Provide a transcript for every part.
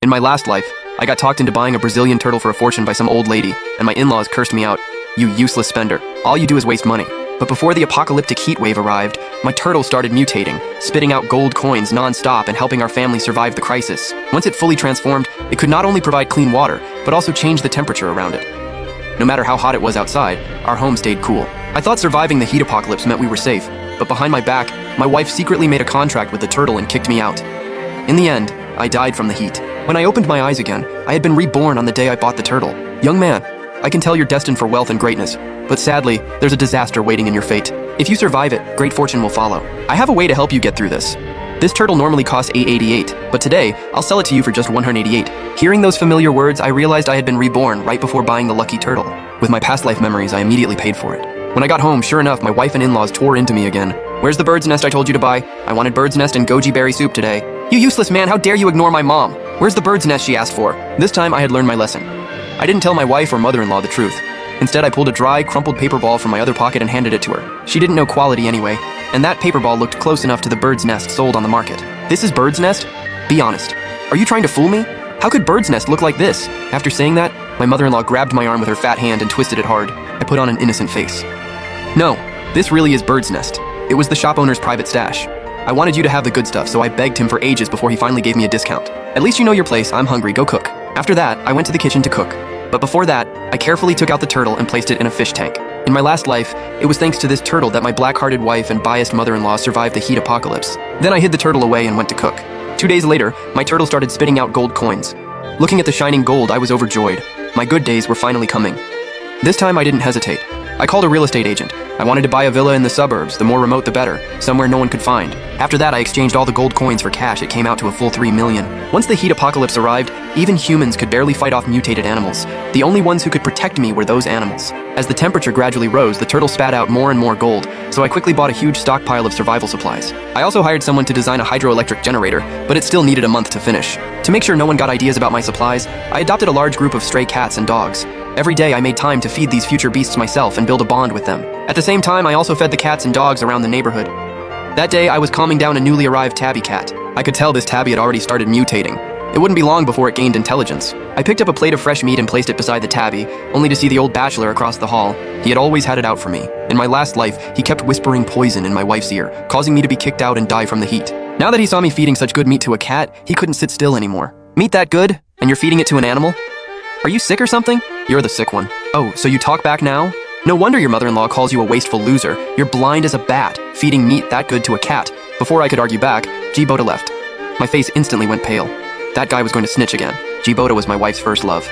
In my last life, I got talked into buying a Brazilian turtle for a fortune by some old lady, and my in-laws cursed me out. You useless spender. All you do is waste money. But before the apocalyptic heatwave arrived, my turtle started mutating, spitting out gold coins non-stop and helping our family survive the crisis. Once it fully transformed, it could not only provide clean water, but also change the temperature around it. No matter how hot it was outside, our home stayed cool. I thought surviving the heat apocalypse meant we were safe, but behind my back, my wife secretly made a contract with the turtle and kicked me out. In the end, I died from the heat. When I opened my eyes again, I had been reborn on the day I bought the turtle. Young man, I can tell you're destined for wealth and greatness, but sadly, there's a disaster waiting in your fate. If you survive it, great fortune will follow. I have a way to help you get through this. This turtle normally costs $888, but today, I'll sell it to you for just $188. Hearing those familiar words, I realized I had been reborn right before buying the lucky turtle. With my past life memories, I immediately paid for it. When I got home, sure enough, my wife and in-laws tore into me again. Where's the bird's nest I told you to buy? I wanted bird's nest and goji berry soup today. You useless man, how dare you ignore my mom? Where's the bird's nest she asked for? This time I had learned my lesson. I didn't tell my wife or mother-in-law the truth. Instead, I pulled a dry, crumpled paper ball from my other pocket and handed it to her. She didn't know quality anyway, and that paper ball looked close enough to the bird's nest sold on the market. This is bird's nest? Be honest. Are you trying to fool me? How could bird's nest look like this? After saying that, my mother-in-law grabbed my arm with her fat hand and twisted it hard. I put on an innocent face. No, this really is bird's nest. It was the shop owner's private stash. I wanted you to have the good stuff, so I begged him for ages before he finally gave me a discount. At least you know your place, I'm hungry, go cook. After that, I went to the kitchen to cook. But before that, I carefully took out the turtle and placed it in a fish tank. In my last life, it was thanks to this turtle that my black-hearted wife and biased mother-in-law survived the heat apocalypse. Then I hid the turtle away and went to cook. 2 days later, my turtle started spitting out gold coins. Looking at the shining gold, I was overjoyed. My good days were finally coming. This time I didn't hesitate. I called a real estate agent. I wanted to buy a villa in the suburbs, the more remote the better, somewhere no one could find. After that, I exchanged all the gold coins for cash. It came out to a full $3 million. Once the heat apocalypse arrived, even humans could barely fight off mutated animals. The only ones who could protect me were those animals. As the temperature gradually rose, the turtle spat out more and more gold, so I quickly bought a huge stockpile of survival supplies. I also hired someone to design a hydroelectric generator, but it still needed a month to finish. To make sure no one got ideas about my supplies, I adopted a large group of stray cats and dogs. Every day I made time to feed these future beasts myself and build a bond with them. At the same time, I also fed the cats and dogs around the neighborhood. That day, I was calming down a newly arrived tabby cat. I could tell this tabby had already started mutating. It wouldn't be long before it gained intelligence. I picked up a plate of fresh meat and placed it beside the tabby, only to see the old bachelor across the hall. He had always had it out for me. In my last life, he kept whispering poison in my wife's ear, causing me to be kicked out and die from the heat. Now that he saw me feeding such good meat to a cat, he couldn't sit still anymore. Meat that good? And you're feeding it to an animal? Are you sick or something? You're the sick one. Oh, so you talk back now? No wonder your mother-in-law calls you a wasteful loser. You're blind as a bat, feeding meat that good to a cat. Before I could argue back, G-Bota left. My face instantly went pale. That guy was going to snitch again. G-Bota was my wife's first love.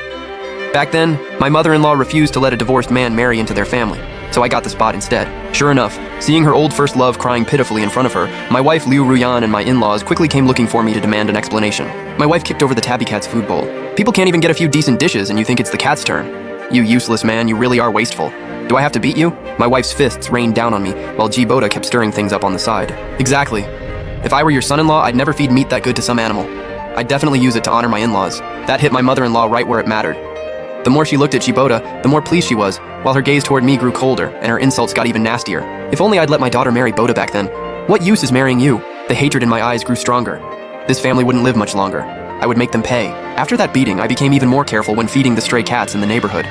Back then, my mother-in-law refused to let a divorced man marry into their family, so I got the spot instead. Sure enough, seeing her old first love crying pitifully in front of her, my wife Liu Ruyan and my in-laws quickly came looking for me to demand an explanation. My wife kicked over the tabby cat's food bowl. People can't even get a few decent dishes and you think it's the cat's turn. You useless man, you really are wasteful. Do I have to beat you? My wife's fists rained down on me, while G-Bota kept stirring things up on the side. Exactly. If I were your son-in-law, I'd never feed meat that good to some animal. I'd definitely use it to honor my in-laws. That hit my mother-in-law right where it mattered. The more she looked at G-Bota, the more pleased she was, while her gaze toward me grew colder, and her insults got even nastier. If only I'd let my daughter marry Bota back then. What use is marrying you? The hatred in my eyes grew stronger. This family wouldn't live much longer. I would make them pay. After that beating, I became even more careful when feeding the stray cats in the neighborhood.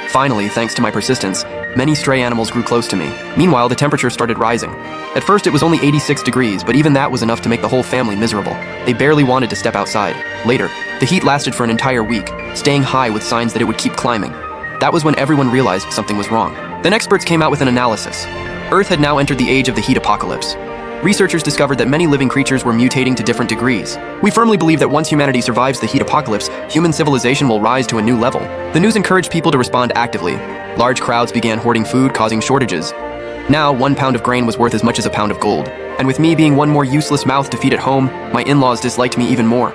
Finally, thanks to my persistence, many stray animals grew close to me. Meanwhile, the temperature started rising. At first, it was only 86 degrees, but even that was enough to make the whole family miserable. They barely wanted to step outside. Later, the heat lasted for an entire week, staying high with signs that it would keep climbing. That was when everyone realized something was wrong. Then experts came out with an analysis. Earth had now entered the age of the heat apocalypse. Researchers discovered that many living creatures were mutating to different degrees. We firmly believe that once humanity survives the heat apocalypse, human civilization will rise to a new level. The news encouraged people to respond actively. Large crowds began hoarding food, causing shortages. Now, 1 pound of grain was worth as much as a pound of gold. And with me being one more useless mouth to feed at home, my in-laws disliked me even more.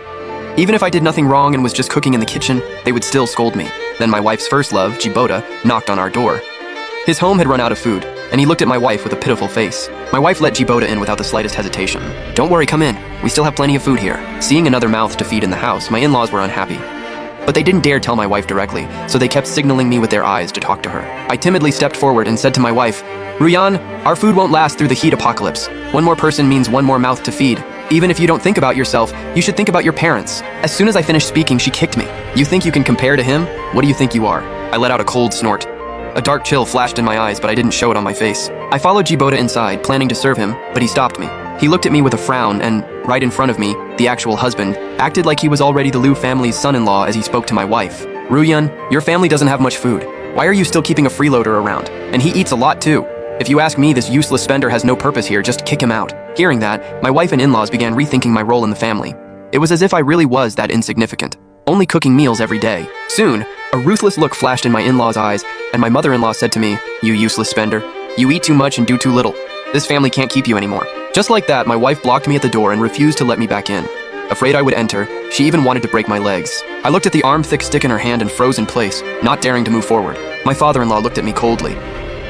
Even if I did nothing wrong and was just cooking in the kitchen, they would still scold me. Then my wife's first love, G-Bota, knocked on our door. His home had run out of food, and he looked at my wife with a pitiful face. My wife let G-Bota in without the slightest hesitation. Don't worry, come in. We still have plenty of food here. Seeing another mouth to feed in the house, my in-laws were unhappy. But they didn't dare tell my wife directly, so they kept signaling me with their eyes to talk to her. I timidly stepped forward and said to my wife, Ruyan, our food won't last through the heat apocalypse. One more person means one more mouth to feed. Even if you don't think about yourself, you should think about your parents. As soon as I finished speaking, she kicked me. You think you can compare to him? What do you think you are? I let out a cold snort. A dark chill flashed in my eyes, but I didn't show it on my face. I followed Jibota inside, planning to serve him, but he stopped me. He looked at me with a frown, and right in front of me, the actual husband, acted like he was already the Liu family's son-in-law as he spoke to my wife. Ruyun, your family doesn't have much food. Why are you still keeping a freeloader around? And he eats a lot too. If you ask me, this useless spender has no purpose here, just kick him out. Hearing that, my wife and in-laws began rethinking my role in the family. It was as if I really was that insignificant, only cooking meals every day. Soon, a ruthless look flashed in my in-laws' eyes, and my mother-in-law said to me, "You useless spender. You eat too much and do too little. This family can't keep you anymore." Just like that, my wife blocked me at the door and refused to let me back in. Afraid I would enter, she even wanted to break my legs. I looked at the arm-thick stick in her hand and froze in place, not daring to move forward. My father-in-law looked at me coldly.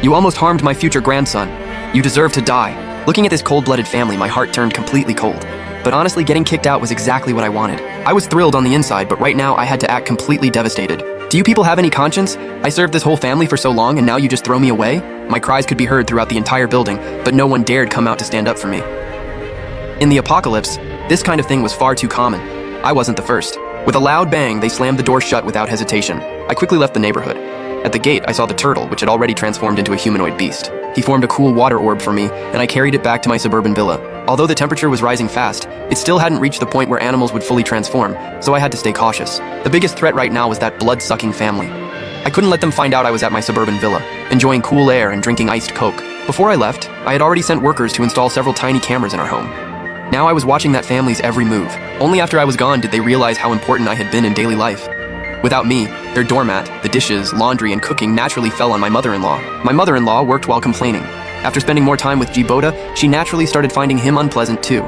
"You almost harmed my future grandson. You deserve to die." Looking at this cold-blooded family, my heart turned completely cold. But honestly, getting kicked out was exactly what I wanted. I was thrilled on the inside, but right now I had to act completely devastated. Do you people have any conscience? I served this whole family for so long and now you just throw me away? My cries could be heard throughout the entire building, but no one dared come out to stand up for me. In the apocalypse, this kind of thing was far too common. I wasn't the first. With a loud bang, they slammed the door shut without hesitation. I quickly left the neighborhood. At the gate, I saw the turtle, which had already transformed into a humanoid beast. He formed a cool water orb for me, and I carried it back to my suburban villa. Although the temperature was rising fast, it still hadn't reached the point where animals would fully transform, so I had to stay cautious. The biggest threat right now was that blood-sucking family. I couldn't let them find out I was at my suburban villa, enjoying cool air and drinking iced Coke. Before I left, I had already sent workers to install several tiny cameras in our home. Now I was watching that family's every move. Only after I was gone did they realize how important I had been in daily life. Without me, their doormat, the dishes, laundry, and cooking naturally fell on my mother-in-law. My mother-in-law worked while complaining. After spending more time with Jibota, she naturally started finding him unpleasant too.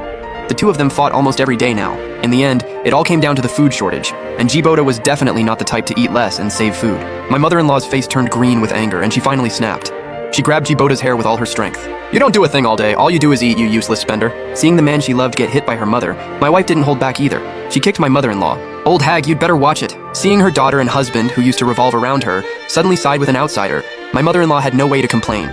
The two of them fought almost every day now. In the end, it all came down to the food shortage, and Jibota was definitely not the type to eat less and save food. My mother-in-law's face turned green with anger, and she finally snapped. She grabbed Jibota's hair with all her strength. "You don't do a thing all day, all you do is eat, you useless spender." Seeing the man she loved get hit by her mother, my wife didn't hold back either. She kicked my mother-in-law. "Old hag, you'd better watch it." Seeing her daughter and husband, who used to revolve around her, suddenly side with an outsider, my mother-in-law had no way to complain.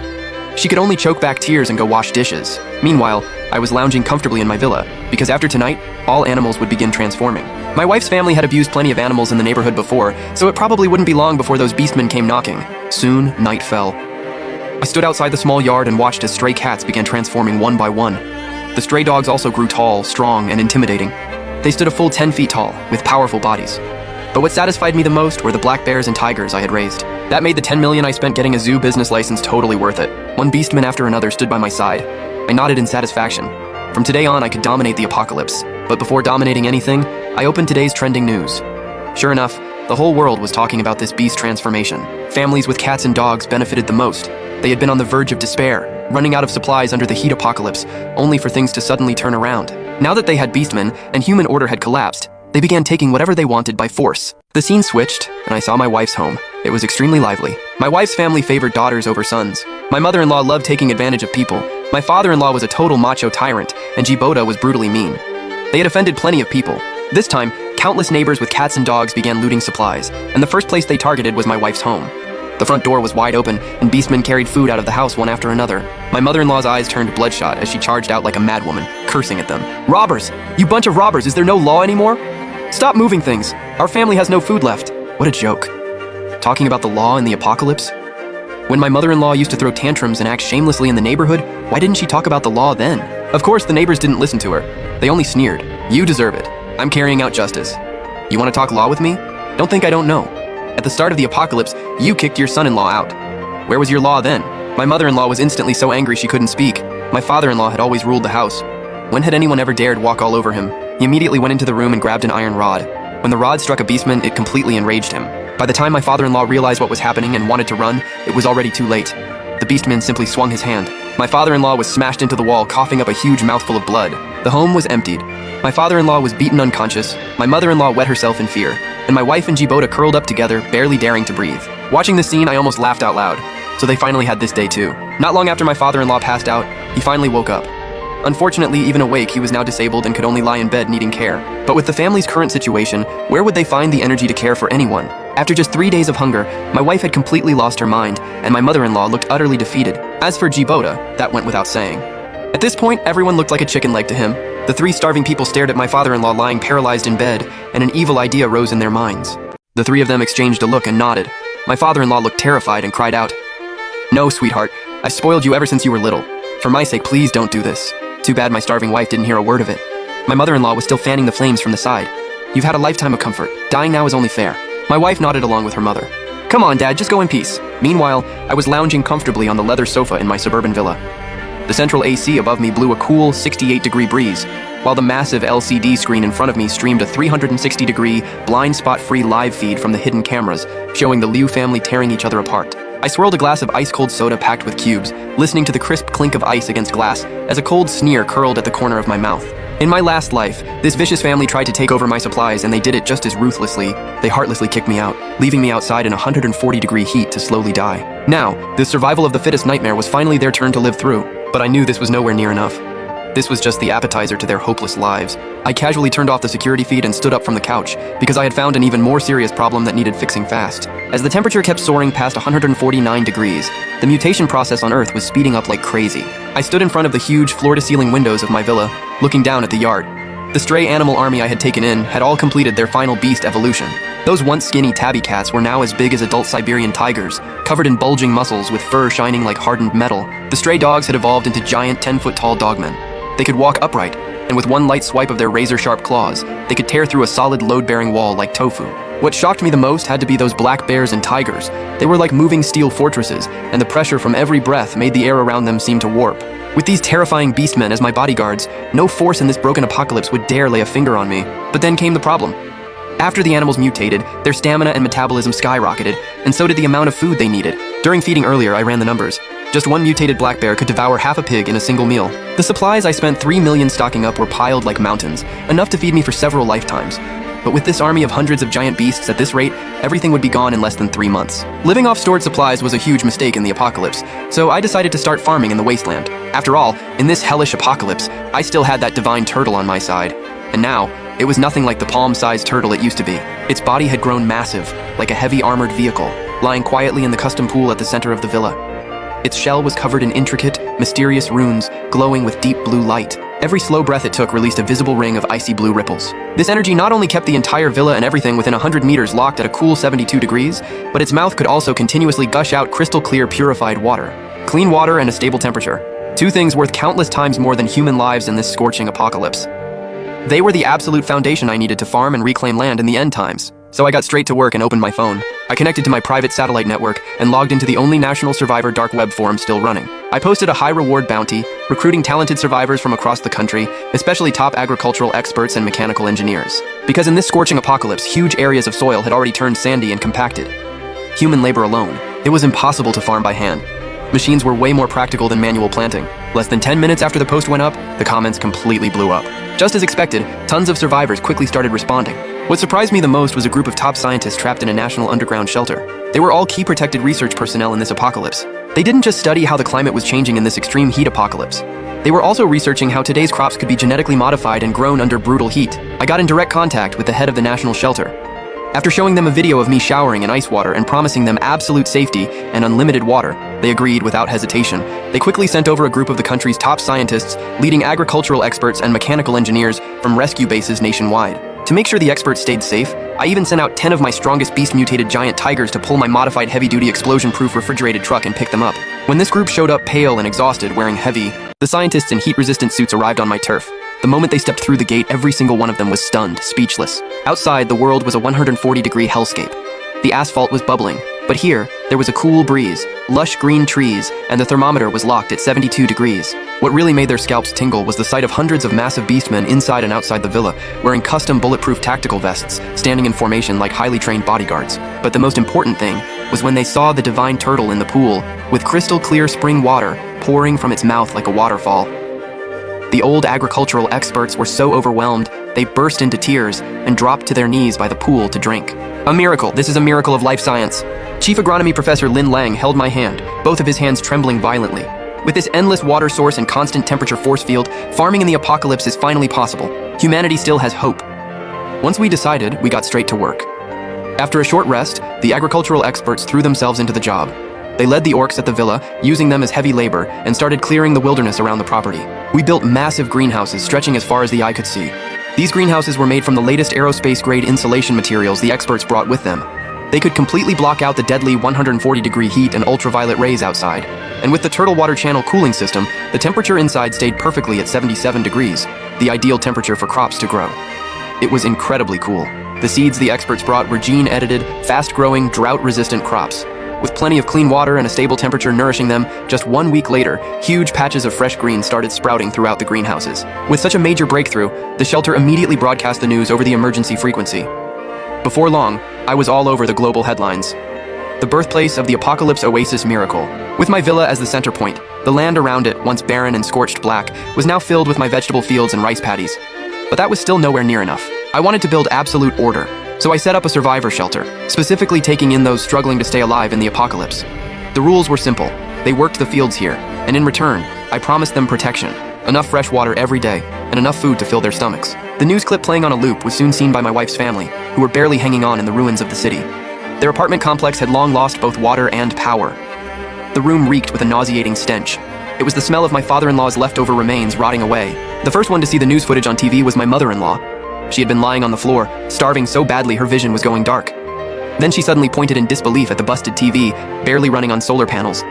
She could only choke back tears and go wash dishes. Meanwhile, I was lounging comfortably in my villa, because after tonight, all animals would begin transforming. My wife's family had abused plenty of animals in the neighborhood before, so it probably wouldn't be long before those beastmen came knocking. Soon, night fell. I stood outside the small yard and watched as stray cats began transforming one by one. The stray dogs also grew tall, strong, and intimidating. They stood a full 10 feet tall, with powerful bodies. But what satisfied me the most were the black bears and tigers I had raised. That made the 10 million I spent getting a zoo business license totally worth it. One beastman after another stood by my side. I nodded in satisfaction. From today on, I could dominate the apocalypse. But before dominating anything, I opened today's trending news. Sure enough, the whole world was talking about this beast transformation. Families with cats and dogs benefited the most. They had been on the verge of despair, running out of supplies under the heat apocalypse, only for things to suddenly turn around. Now that they had beastmen and human order had collapsed, they began taking whatever they wanted by force. The scene switched, and I saw my wife's home. It was extremely lively. My wife's family favored daughters over sons. My mother-in-law loved taking advantage of people. My father-in-law was a total macho tyrant, and Jibota was brutally mean. They had offended plenty of people. This time, countless neighbors with cats and dogs began looting supplies, and the first place they targeted was my wife's home. The front door was wide open, and beastmen carried food out of the house one after another. My mother-in-law's eyes turned bloodshot as she charged out like a madwoman, cursing at them. "Robbers! You bunch of robbers! Is there no law anymore? Stop moving things! Our family has no food left." What a joke. Talking about the law in the apocalypse? When my mother-in-law used to throw tantrums and act shamelessly in the neighborhood, why didn't she talk about the law then? Of course, the neighbors didn't listen to her. They only sneered. "You deserve it. I'm carrying out justice. You want to talk law with me? Don't think I don't know. At the start of the apocalypse, you kicked your son-in-law out. Where was your law then?" My mother-in-law was instantly so angry she couldn't speak. My father-in-law had always ruled the house. When had anyone ever dared walk all over him? He immediately went into the room and grabbed an iron rod. When the rod struck a beastman, it completely enraged him. By the time my father-in-law realized what was happening and wanted to run, it was already too late. The beastman simply swung his hand. My father-in-law was smashed into the wall, coughing up a huge mouthful of blood. The home was emptied. My father-in-law was beaten unconscious, my mother-in-law wet herself in fear, and my wife and Jibota curled up together, barely daring to breathe. Watching the scene, I almost laughed out loud. So they finally had this day too. Not long after my father-in-law passed out, he finally woke up. Unfortunately, even awake, he was now disabled and could only lie in bed needing care. But with the family's current situation, where would they find the energy to care for anyone? After just 3 days of hunger, my wife had completely lost her mind, and my mother-in-law looked utterly defeated. As for Jibota, that went without saying. At this point, everyone looked like a chicken leg to him. The three starving people stared at my father-in-law lying paralyzed in bed, and an evil idea rose in their minds. The three of them exchanged a look and nodded. My father-in-law looked terrified and cried out, "No, sweetheart, I've spoiled you ever since you were little. For my sake, please don't do this." Too bad my starving wife didn't hear a word of it. My mother-in-law was still fanning the flames from the side. "You've had a lifetime of comfort. Dying now is only fair." My wife nodded along with her mother. "Come on, Dad, just go in peace." Meanwhile, I was lounging comfortably on the leather sofa in my suburban villa. The central AC above me blew a cool 68-degree breeze, while the massive LCD screen in front of me streamed a 360-degree, blind spot-free live feed from the hidden cameras, showing the Liu family tearing each other apart. I swirled a glass of ice-cold soda packed with cubes, listening to the crisp clink of ice against glass as a cold sneer curled at the corner of my mouth. In my last life, this vicious family tried to take over my supplies, and they did it just as ruthlessly. They heartlessly kicked me out, leaving me outside in 140-degree heat to slowly die. Now, the survival of the fittest nightmare was finally their turn to live through, but I knew this was nowhere near enough. This was just the appetizer to their hopeless lives. I casually turned off the security feed and stood up from the couch, because I had found an even more serious problem that needed fixing fast. As the temperature kept soaring past 149 degrees, the mutation process on Earth was speeding up like crazy. I stood in front of the huge floor-to-ceiling windows of my villa, looking down at the yard. The stray animal army I had taken in had all completed their final beast evolution. Those once skinny tabby cats were now as big as adult Siberian tigers, covered in bulging muscles with fur shining like hardened metal. The stray dogs had evolved into giant 10-foot-tall dogmen. They could walk upright, and with one light swipe of their razor-sharp claws, they could tear through a solid load-bearing wall like tofu. What shocked me the most had to be those black bears and tigers. They were like moving steel fortresses, and the pressure from every breath made the air around them seem to warp. With these terrifying beastmen as my bodyguards, no force in this broken apocalypse would dare lay a finger on me. But then came the problem. After the animals mutated, their stamina and metabolism skyrocketed, and so did the amount of food they needed. During feeding earlier, I ran the numbers. Just one mutated black bear could devour half a pig in a single meal. The supplies I spent 3 million stocking up were piled like mountains, enough to feed me for several lifetimes. But with this army of hundreds of giant beasts at this rate, everything would be gone in less than 3 months. Living off stored supplies was a huge mistake in the apocalypse, so I decided to start farming in the wasteland. After all, in this hellish apocalypse, I still had that divine turtle on my side. And now, it was nothing like the palm-sized turtle it used to be. Its body had grown massive, like a heavy armored vehicle, lying quietly in the custom pool at the center of the villa. Its shell was covered in intricate, mysterious runes, glowing with deep blue light. Every slow breath it took released a visible ring of icy blue ripples. This energy not only kept the entire villa and everything within 100 meters locked at a cool 72 degrees, but its mouth could also continuously gush out crystal clear purified water. Clean water and a stable temperature. Two things worth countless times more than human lives in this scorching apocalypse. They were the absolute foundation I needed to farm and reclaim land in the end times. So I got straight to work and opened my phone. I connected to my private satellite network and logged into the only National Survivor dark web forum still running. I posted a high-reward bounty, recruiting talented survivors from across the country, especially top agricultural experts and mechanical engineers. Because in this scorching apocalypse, huge areas of soil had already turned sandy and compacted. Human labor alone, it was impossible to farm by hand. Machines were way more practical than manual planting. Less than 10 minutes after the post went up, the comments completely blew up. Just as expected, tons of survivors quickly started responding. What surprised me the most was a group of top scientists trapped in a national underground shelter. They were all key protected research personnel in this apocalypse. They didn't just study how the climate was changing in this extreme heat apocalypse. They were also researching how today's crops could be genetically modified and grown under brutal heat. I got in direct contact with the head of the national shelter. After showing them a video of me showering in ice water and promising them absolute safety and unlimited water, they agreed without hesitation. They quickly sent over a group of the country's top scientists, leading agricultural experts and mechanical engineers from rescue bases nationwide. To make sure the experts stayed safe, I even sent out 10 of my strongest beast-mutated giant tigers to pull my modified heavy-duty explosion-proof refrigerated truck and pick them up. When this group showed up pale and exhausted, wearing heavy, the scientists in heat-resistant suits arrived on my turf. The moment they stepped through the gate, every single one of them was stunned, speechless. Outside, the world was a 140-degree hellscape. The asphalt was bubbling, but here, there was a cool breeze, lush green trees, and the thermometer was locked at 72 degrees. What really made their scalps tingle was the sight of hundreds of massive beastmen inside and outside the villa, wearing custom bulletproof tactical vests, standing in formation like highly trained bodyguards. But the most important thing was when they saw the divine turtle in the pool, with crystal clear spring water pouring from its mouth like a waterfall. The old agricultural experts were so overwhelmed, they burst into tears and dropped to their knees by the pool to drink. A miracle. This is a miracle of life science. Chief Agronomy Professor Lin Lang held my hand, both of his hands trembling violently. With this endless water source and constant temperature force field, farming in the apocalypse is finally possible. Humanity still has hope. Once we decided, we got straight to work. After a short rest, the agricultural experts threw themselves into the job. They led the orcs at the villa, using them as heavy labor, and started clearing the wilderness around the property. We built massive greenhouses stretching as far as the eye could see. These greenhouses were made from the latest aerospace-grade insulation materials the experts brought with them. They could completely block out the deadly 140-degree heat and ultraviolet rays outside. And with the turtle water channel cooling system, the temperature inside stayed perfectly at 77 degrees, the ideal temperature for crops to grow. It was incredibly cool. The seeds the experts brought were gene-edited, fast-growing, drought-resistant crops. With plenty of clean water and a stable temperature nourishing them, just 1 week later, huge patches of fresh green started sprouting throughout the greenhouses. With such a major breakthrough, the shelter immediately broadcast the news over the emergency frequency. Before long, I was all over the global headlines. The birthplace of the apocalypse oasis miracle. With my villa as the center point, the land around it, once barren and scorched black, was now filled with my vegetable fields and rice paddies. But that was still nowhere near enough. I wanted to build absolute order, so I set up a survivor shelter, specifically taking in those struggling to stay alive in the apocalypse. The rules were simple. They worked the fields here, and in return, I promised them protection, enough fresh water every day, and enough food to fill their stomachs. The news clip playing on a loop was soon seen by my wife's family, who were barely hanging on in the ruins of the city. Their apartment complex had long lost both water and power. The room reeked with a nauseating stench. It was the smell of my father-in-law's leftover remains rotting away. The first one to see the news footage on TV was my mother-in-law. She had been lying on the floor, starving so badly her vision was going dark. Then she suddenly pointed in disbelief at the busted TV, barely running on solar panels.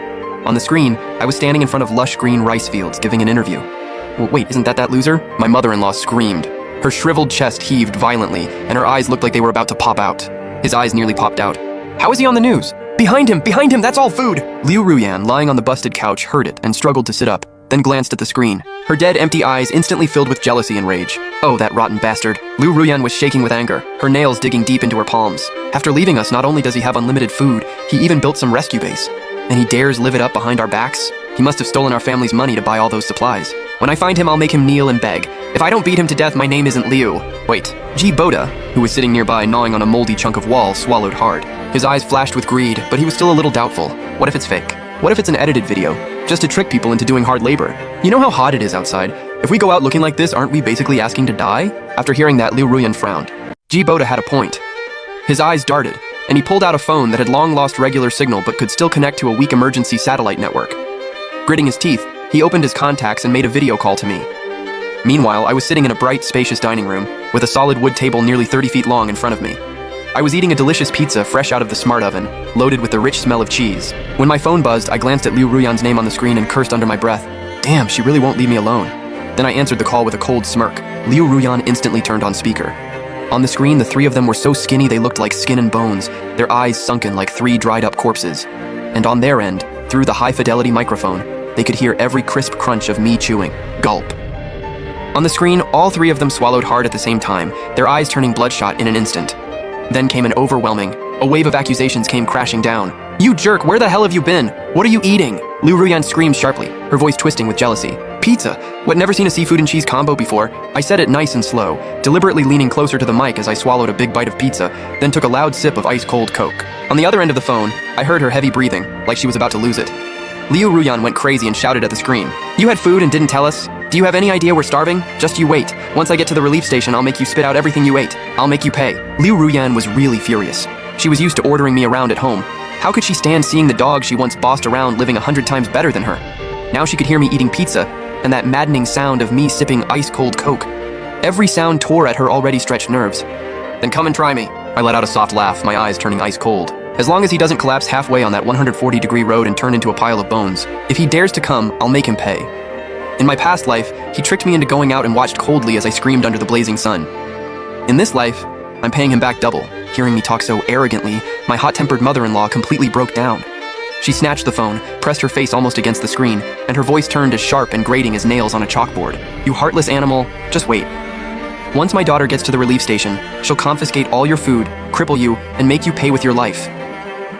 On the screen, I was standing in front of lush green rice fields, giving an interview. Well, wait, isn't that loser? My mother-in-law screamed. Her shriveled chest heaved violently, and her eyes looked like they were about to pop out. His eyes nearly popped out. How is he on the news? Behind him, that's all food! Liu Ruyan, lying on the busted couch, heard it and struggled to sit up, then glanced at the screen. Her dead, empty eyes instantly filled with jealousy and rage. Oh, that rotten bastard. Liu Ruyan was shaking with anger, her nails digging deep into her palms. After leaving us, not only does he have unlimited food, he even built some rescue base. And he dares live it up behind our backs? He must have stolen our family's money to buy all those supplies. When I find him, I'll make him kneel and beg. If I don't beat him to death, my name isn't Liu. Wait. G. Boda, who was sitting nearby gnawing on a moldy chunk of wall, swallowed hard. His eyes flashed with greed, but he was still a little doubtful. What if it's fake? What if it's an edited video? Just to trick people into doing hard labor. You know how hot it is outside? If we go out looking like this, aren't we basically asking to die? After hearing that, Liu Ruyan frowned. G. Boda had a point. His eyes darted, and he pulled out a phone that had long lost regular signal but could still connect to a weak emergency satellite network. Gritting his teeth, he opened his contacts and made a video call to me. Meanwhile, I was sitting in a bright, spacious dining room, with a solid wood table nearly 30 feet long in front of me. I was eating a delicious pizza fresh out of the smart oven, loaded with the rich smell of cheese. When my phone buzzed, I glanced at Liu Ruyan's name on the screen and cursed under my breath. Damn, she really won't leave me alone. Then I answered the call with a cold smirk. Liu Ruyan instantly turned on speaker. On the screen, the three of them were so skinny they looked like skin and bones, their eyes sunken like 3 dried-up corpses. And on their end, through the high-fidelity microphone, they could hear every crisp crunch of me chewing. Gulp. On the screen, all 3 of them swallowed hard at the same time, their eyes turning bloodshot in an instant. Then came a wave of accusations came crashing down. You jerk, where the hell have you been? What are you eating? Liu Ruyan screamed sharply, her voice twisting with jealousy. Pizza! What, never seen a seafood and cheese combo before? I said it nice and slow, deliberately leaning closer to the mic as I swallowed a big bite of pizza, then took a loud sip of ice-cold Coke. On the other end of the phone, I heard her heavy breathing, like she was about to lose it. Liu Ruyan went crazy and shouted at the screen. You had food and didn't tell us? Do you have any idea we're starving? Just you wait. Once I get to the relief station, I'll make you spit out everything you ate. I'll make you pay. Liu Ruyan was really furious. She was used to ordering me around at home. How could she stand seeing the dog she once bossed around living 100 times better than her? Now she could hear me eating pizza, and that maddening sound of me sipping ice-cold Coke. Every sound tore at her already stretched nerves. Then come and try me. I let out a soft laugh, my eyes turning ice-cold. As long as he doesn't collapse halfway on that 140-degree road and turn into a pile of bones. If he dares to come, I'll make him pay. In my past life, he tricked me into going out and watched coldly as I screamed under the blazing sun. In this life, I'm paying him back double. Hearing me talk so arrogantly, my hot-tempered mother-in-law completely broke down. She snatched the phone, pressed her face almost against the screen, and her voice turned as sharp and grating as nails on a chalkboard. You heartless animal, just wait. Once my daughter gets to the relief station, she'll confiscate all your food, cripple you, and make you pay with your life.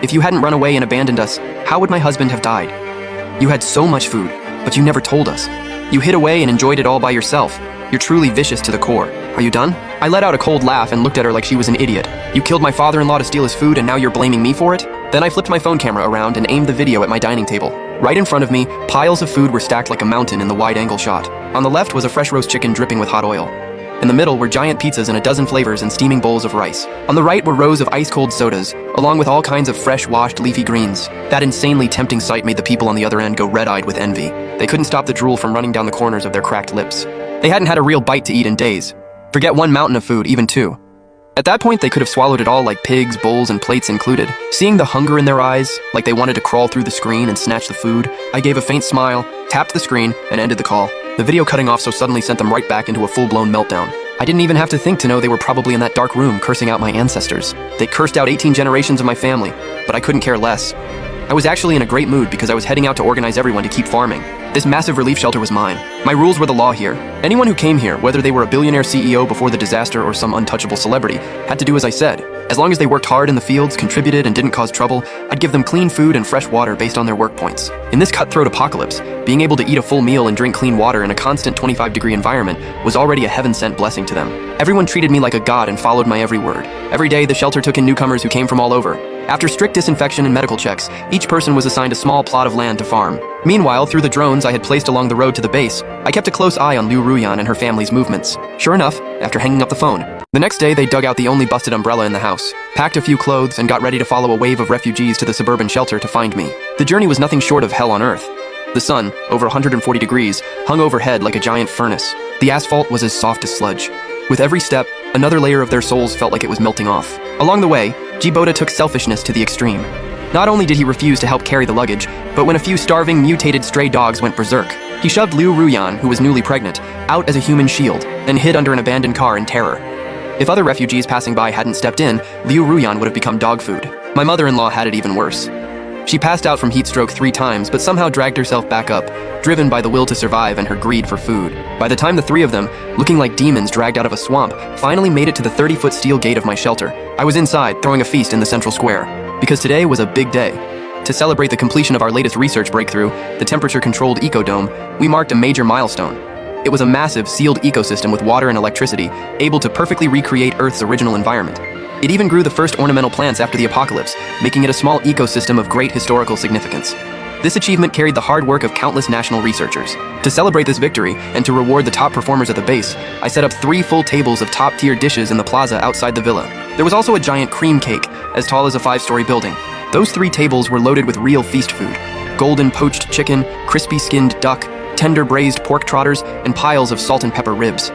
If you hadn't run away and abandoned us, how would my husband have died? You had so much food, but you never told us. You hid away and enjoyed it all by yourself. You're truly vicious to the core. Are you done? I let out a cold laugh and looked at her like she was an idiot. You killed my father-in-law to steal his food and now you're blaming me for it? Then I flipped my phone camera around and aimed the video at my dining table. Right in front of me, piles of food were stacked like a mountain in the wide-angle shot. On the left was a fresh roast chicken dripping with hot oil. In the middle were giant pizzas in a dozen flavors and steaming bowls of rice. On the right were rows of ice-cold sodas, along with all kinds of fresh-washed leafy greens. That insanely tempting sight made the people on the other end go red-eyed with envy. They couldn't stop the drool from running down the corners of their cracked lips. They hadn't had a real bite to eat in days. Forget one mountain of food, even two. At that point, they could have swallowed it all like pigs, bowls, and plates included. Seeing the hunger in their eyes, like they wanted to crawl through the screen and snatch the food, I gave a faint smile, tapped the screen, and ended the call. The video cutting off so suddenly sent them right back into a full-blown meltdown. I didn't even have to think to know they were probably in that dark room cursing out my ancestors. They cursed out 18 generations of my family, but I couldn't care less. I was actually in a great mood because I was heading out to organize everyone to keep farming. This massive relief shelter was mine. My rules were the law here. Anyone who came here, whether they were a billionaire CEO before the disaster or some untouchable celebrity, had to do as I said. As long as they worked hard in the fields, contributed, and didn't cause trouble, I'd give them clean food and fresh water based on their work points. In this cutthroat apocalypse, being able to eat a full meal and drink clean water in a constant 25-degree environment was already a heaven-sent blessing to them. Everyone treated me like a god and followed my every word. Every day, the shelter took in newcomers who came from all over. After strict disinfection and medical checks, each person was assigned a small plot of land to farm. Meanwhile, through the drones I had placed along the road to the base, I kept a close eye on Liu Ruyan and her family's movements. Sure enough, after hanging up the phone, the next day they dug out the only busted umbrella in the house, packed a few clothes, and got ready to follow a wave of refugees to the suburban shelter to find me. The journey was nothing short of hell on earth. The sun, over 140 degrees, hung overhead like a giant furnace. The asphalt was as soft as sludge. With every step, another layer of their souls felt like it was melting off. Along the way, Jiboda took selfishness to the extreme. Not only did he refuse to help carry the luggage, but when a few starving, mutated stray dogs went berserk, he shoved Liu Ruyan, who was newly pregnant, out as a human shield, then hid under an abandoned car in terror. If other refugees passing by hadn't stepped in, Liu Ruyan would have become dog food. My mother-in-law had it even worse. She passed out from heat stroke 3 times, but somehow dragged herself back up, driven by the will to survive and her greed for food. By the time the 3 of them, looking like demons dragged out of a swamp, finally made it to the 30-foot steel gate of my shelter, I was inside, throwing a feast in the central square. Because today was a big day. To celebrate the completion of our latest research breakthrough, the temperature-controlled ecodome, we marked a major milestone. It was a massive, sealed ecosystem with water and electricity, able to perfectly recreate Earth's original environment. It even grew the first ornamental plants after the apocalypse, making it a small ecosystem of great historical significance. This achievement carried the hard work of countless national researchers. To celebrate this victory, and to reward the top performers at the base, I set up 3 full tables of top-tier dishes in the plaza outside the villa. There was also a giant cream cake, as tall as a 5-story building. Those 3 tables were loaded with real feast food. Golden poached chicken, crispy skinned duck, tender braised pork trotters, and piles of salt and pepper ribs.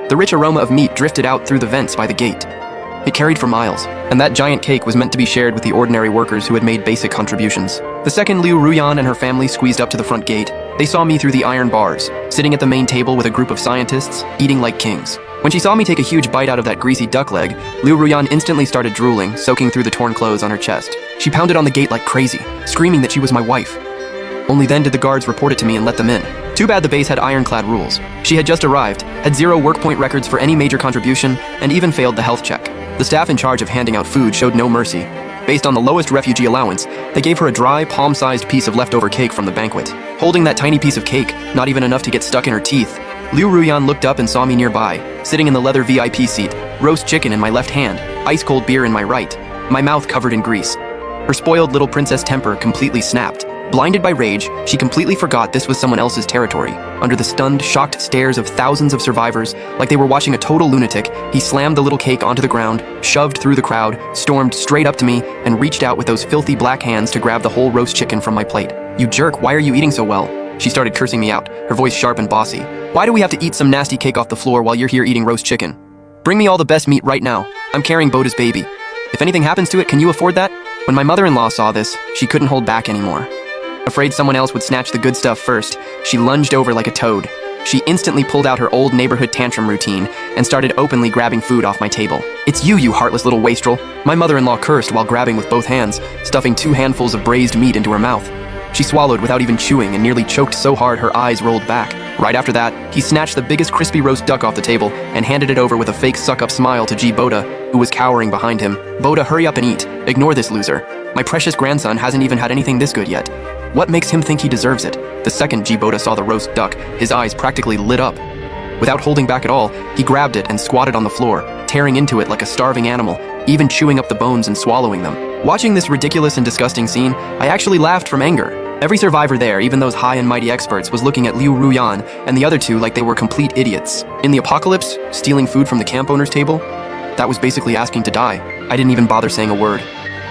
The rich aroma of meat drifted out through the vents by the gate. It carried for miles, and that giant cake was meant to be shared with the ordinary workers who had made basic contributions. The second Liu Ruyan and her family squeezed up to the front gate, they saw me through the iron bars, sitting at the main table with a group of scientists, eating like kings. When she saw me take a huge bite out of that greasy duck leg, Liu Ruyan instantly started drooling, soaking through the torn clothes on her chest. She pounded on the gate like crazy, screaming that she was my wife. Only then did the guards report it to me and let them in. Too bad the base had ironclad rules. She had just arrived, had 0 work point records for any major contribution, and even failed the health check. The staff in charge of handing out food showed no mercy. Based on the lowest refugee allowance, they gave her a dry, palm-sized piece of leftover cake from the banquet. Holding that tiny piece of cake, not even enough to get stuck in her teeth, Liu Ruyan looked up and saw me nearby, sitting in the leather VIP seat, roast chicken in my left hand, ice-cold beer in my right, my mouth covered in grease. Her spoiled little princess temper completely snapped. Blinded by rage, she completely forgot this was someone else's territory. Under the stunned, shocked stares of thousands of survivors, like they were watching a total lunatic, he slammed the little cake onto the ground, shoved through the crowd, stormed straight up to me, and reached out with those filthy black hands to grab the whole roast chicken from my plate. "You jerk, why are you eating so well?" She started cursing me out, her voice sharp and bossy. "Why do we have to eat some nasty cake off the floor while you're here eating roast chicken? Bring me all the best meat right now. I'm carrying Boda's baby. If anything happens to it, can you afford that?" When my mother-in-law saw this, she couldn't hold back anymore. Afraid someone else would snatch the good stuff first, she lunged over like a toad. She instantly pulled out her old neighborhood tantrum routine and started openly grabbing food off my table. "It's you, you heartless little wastrel," my mother-in-law cursed while grabbing with both hands, stuffing 2 handfuls of braised meat into her mouth. She swallowed without even chewing and nearly choked so hard her eyes rolled back. Right after that, he snatched the biggest crispy roast duck off the table and handed it over with a fake suck-up smile to Boda, who was cowering behind him. "Boda, hurry up and eat. Ignore this loser. My precious grandson hasn't even had anything this good yet. What makes him think he deserves it?" The second Boda saw the roast duck, his eyes practically lit up. Without holding back at all, he grabbed it and squatted on the floor, tearing into it like a starving animal, even chewing up the bones and swallowing them. Watching this ridiculous and disgusting scene, I actually laughed from anger. Every survivor there, even those high and mighty experts, was looking at Liu Ruyan and the other two like they were complete idiots. In the apocalypse, stealing food from the camp owner's table? That was basically asking to die. I didn't even bother saying a word.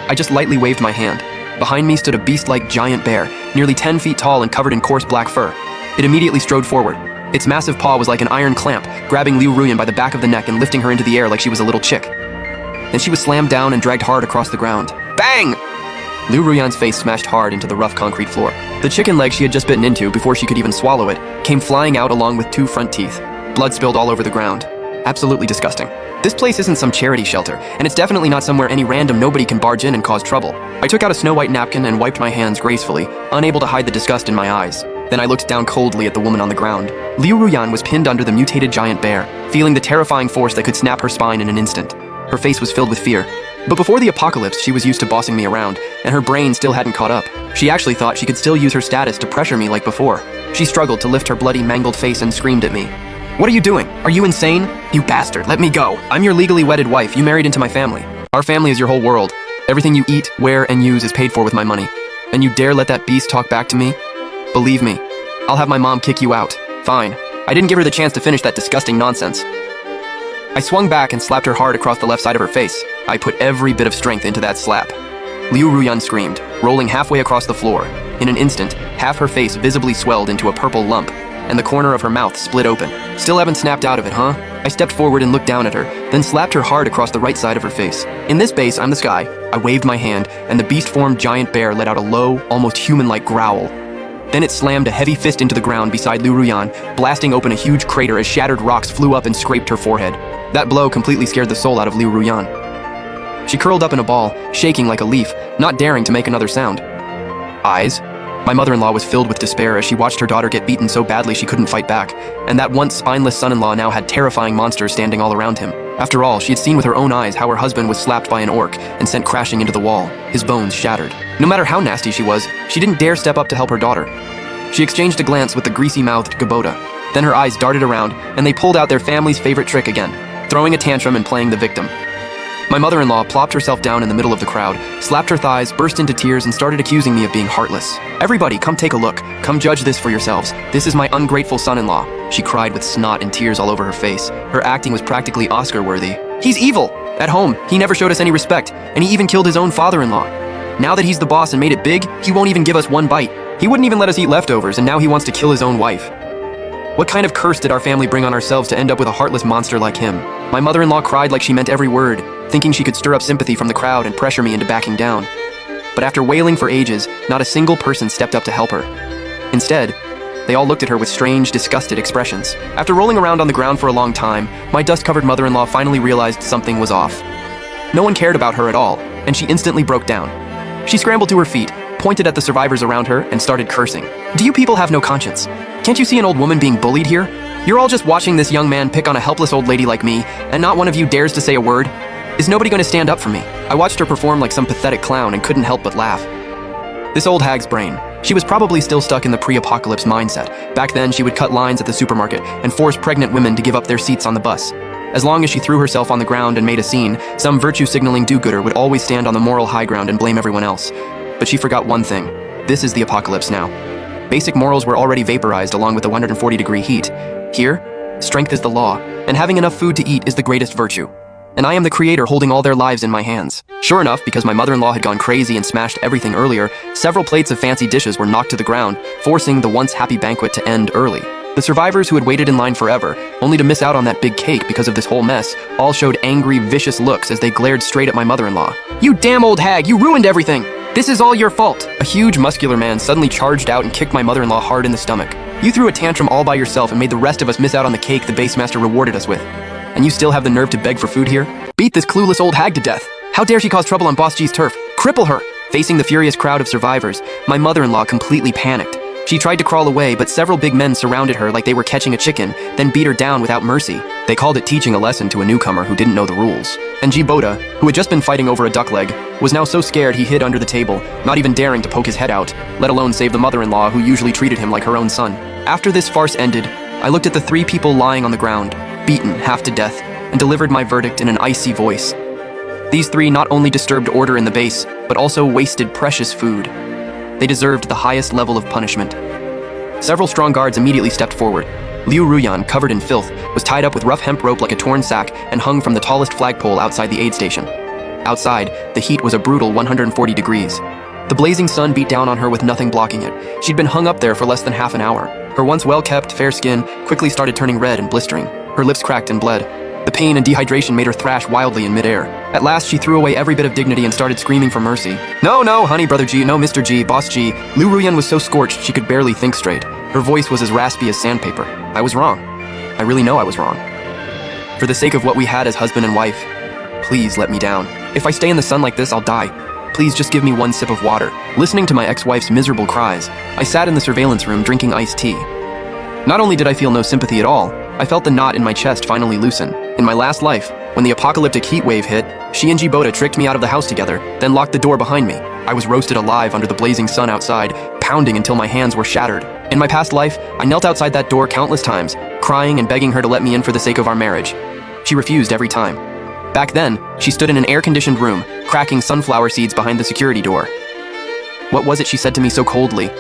I just lightly waved my hand. Behind me stood a beast-like giant bear, nearly 10 feet tall and covered in coarse black fur. It immediately strode forward. Its massive paw was like an iron clamp, grabbing Liu Ruyan by the back of the neck and lifting her into the air like she was a little chick. Then she was slammed down and dragged hard across the ground. Bang! Liu Ruyan's face smashed hard into the rough concrete floor. The chicken leg she had just bitten into before she could even swallow it came flying out along with 2 front teeth. Blood spilled all over the ground. Absolutely disgusting. This place isn't some charity shelter, and it's definitely not somewhere any random nobody can barge in and cause trouble. I took out a snow-white napkin and wiped my hands gracefully, unable to hide the disgust in my eyes. Then I looked down coldly at the woman on the ground. Liu Ruyan was pinned under the mutated giant bear, feeling the terrifying force that could snap her spine in an instant. Her face was filled with fear. But before the apocalypse, she was used to bossing me around, and her brain still hadn't caught up. She actually thought she could still use her status to pressure me like before. She struggled to lift her bloody, mangled face and screamed at me. What are you doing? Are you insane? You bastard, let me go. I'm your legally wedded wife. You married into my family. Our family is your whole world. Everything you eat, wear, and use is paid for with my money. And you dare let that beast talk back to me? Believe me, I'll have my mom kick you out. Fine. I didn't give her the chance to finish that disgusting nonsense. I swung back and slapped her hard across the left side of her face. I put every bit of strength into that slap. Liu Ruyan screamed, rolling halfway across the floor. In an instant, half her face visibly swelled into a purple lump, and the corner of her mouth split open. Still haven't snapped out of it, huh? I stepped forward and looked down at her, then slapped her hard across the right side of her face. In this base, I'm the sky. I waved my hand, and the beast-formed giant bear let out a low, almost human-like growl. Then it slammed a heavy fist into the ground beside Liu Ruyan, blasting open a huge crater as shattered rocks flew up and scraped her forehead. That blow completely scared the soul out of Liu Ruyan. She curled up in a ball, shaking like a leaf, not daring to make another sound. Eyes? My mother-in-law was filled with despair as she watched her daughter get beaten so badly she couldn't fight back, and that once spineless son-in-law now had terrifying monsters standing all around him. After all, she had seen with her own eyes how her husband was slapped by an orc and sent crashing into the wall, his bones shattered. No matter how nasty she was, she didn't dare step up to help her daughter. She exchanged a glance with the greasy-mouthed Gabota. Then her eyes darted around, and they pulled out their family's favorite trick again, throwing a tantrum and playing the victim. My mother-in-law plopped herself down in the middle of the crowd, slapped her thighs, burst into tears, and started accusing me of being heartless. Everybody, come take a look. Come judge this for yourselves. This is my ungrateful son-in-law. She cried with snot and tears all over her face. Her acting was practically Oscar-worthy. He's evil! At home, he never showed us any respect, and he even killed his own father-in-law. Now that he's the boss and made it big, he won't even give us one bite. He wouldn't even let us eat leftovers, and now he wants to kill his own wife. What kind of curse did our family bring on ourselves to end up with a heartless monster like him? My mother-in-law cried like she meant every word, thinking she could stir up sympathy from the crowd and pressure me into backing down. But after wailing for ages, not a single person stepped up to help her. Instead, they all looked at her with strange, disgusted expressions. After rolling around on the ground for a long time, my dust-covered mother-in-law finally realized something was off. No one cared about her at all, and she instantly broke down. She scrambled to her feet, pointed at the survivors around her, and started cursing. Do you people have no conscience? Can't you see an old woman being bullied here? You're all just watching this young man pick on a helpless old lady like me, and not one of you dares to say a word? Is nobody going to stand up for me? I watched her perform like some pathetic clown and couldn't help but laugh. This old hag's brain. She was probably still stuck in the pre-apocalypse mindset. Back then, she would cut lines at the supermarket and force pregnant women to give up their seats on the bus. As long as she threw herself on the ground and made a scene, some virtue-signaling do-gooder would always stand on the moral high ground and blame everyone else. But she forgot one thing. This is the apocalypse now. Basic morals were already vaporized along with the 140-degree heat. Here, strength is the law, and having enough food to eat is the greatest virtue. And I am the creator holding all their lives in my hands. Sure enough, because my mother-in-law had gone crazy and smashed everything earlier, several plates of fancy dishes were knocked to the ground, forcing the once happy banquet to end early. The survivors who had waited in line forever, only to miss out on that big cake because of this whole mess, all showed angry, vicious looks as they glared straight at my mother-in-law. You damn old hag, you ruined everything! This is all your fault! A huge, muscular man suddenly charged out and kicked my mother-in-law hard in the stomach. You threw a tantrum all by yourself and made the rest of us miss out on the cake the base master rewarded us with. And you still have the nerve to beg for food here? Beat this clueless old hag to death! How dare she cause trouble on Boss G's turf? Cripple her! Facing the furious crowd of survivors, my mother-in-law completely panicked. She tried to crawl away, but several big men surrounded her like they were catching a chicken, then beat her down without mercy. They called it teaching a lesson to a newcomer who didn't know the rules. And Gabota, who had just been fighting over a duck leg, was now so scared he hid under the table, not even daring to poke his head out, let alone save the mother-in-law who usually treated him like her own son. After this farce ended, I looked at the 3 people lying on the ground, beaten half to death, and delivered my verdict in an icy voice. These 3 not only disturbed order in the base, but also wasted precious food. They deserved the highest level of punishment. Several strong guards immediately stepped forward. Liu Ruyan, covered in filth, was tied up with rough hemp rope like a torn sack and hung from the tallest flagpole outside the aid station. Outside, the heat was a brutal 140 degrees. The blazing sun beat down on her with nothing blocking it. She'd been hung up there for less than half an hour. Her once well-kept, fair skin quickly started turning red and blistering. Her lips cracked and bled. The pain and dehydration made her thrash wildly in midair. At last, she threw away every bit of dignity and started screaming for mercy. No, honey, brother G, no, Mr. G, boss G. Liu Ruyan was so scorched she could barely think straight. Her voice was as raspy as sandpaper. I was wrong. I really know I was wrong. For the sake of what we had as husband and wife, please let me down. If I stay in the sun like this, I'll die. Please just give me one sip of water. Listening to my ex-wife's miserable cries, I sat in the surveillance room drinking iced tea. Not only did I feel no sympathy at all, I felt the knot in my chest finally loosen. In my last life, when the apocalyptic heat wave hit, she and Jibota tricked me out of the house together, then locked the door behind me. I was roasted alive under the blazing sun outside, pounding until my hands were shattered. In my past life, I knelt outside that door countless times, crying and begging her to let me in for the sake of our marriage. She refused every time. Back then, she stood in an air-conditioned room, cracking sunflower seeds behind the security door. What was it she said to me so coldly?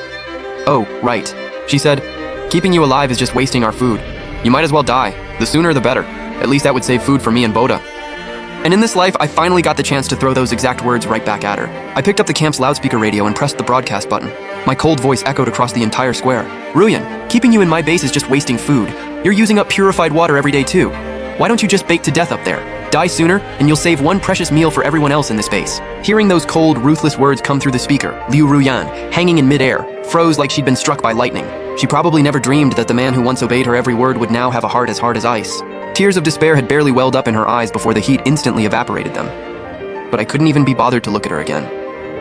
Oh, right. She said, "Keeping you alive is just wasting our food. You might as well die. The sooner the better. At least that would save food for me and Boda." And in this life, I finally got the chance to throw those exact words right back at her. I picked up the camp's loudspeaker radio and pressed the broadcast button. My cold voice echoed across the entire square. "Ruyan, keeping you in my base is just wasting food. You're using up purified water every day too. Why don't you just bake to death up there? Die sooner, and you'll save one precious meal for everyone else in this base." Hearing those cold, ruthless words come through the speaker, Liu Ruyan, hanging in midair, froze like she'd been struck by lightning. She probably never dreamed that the man who once obeyed her every word would now have a heart as ice. Tears of despair had barely welled up in her eyes before the heat instantly evaporated them. But I couldn't even be bothered to look at her again.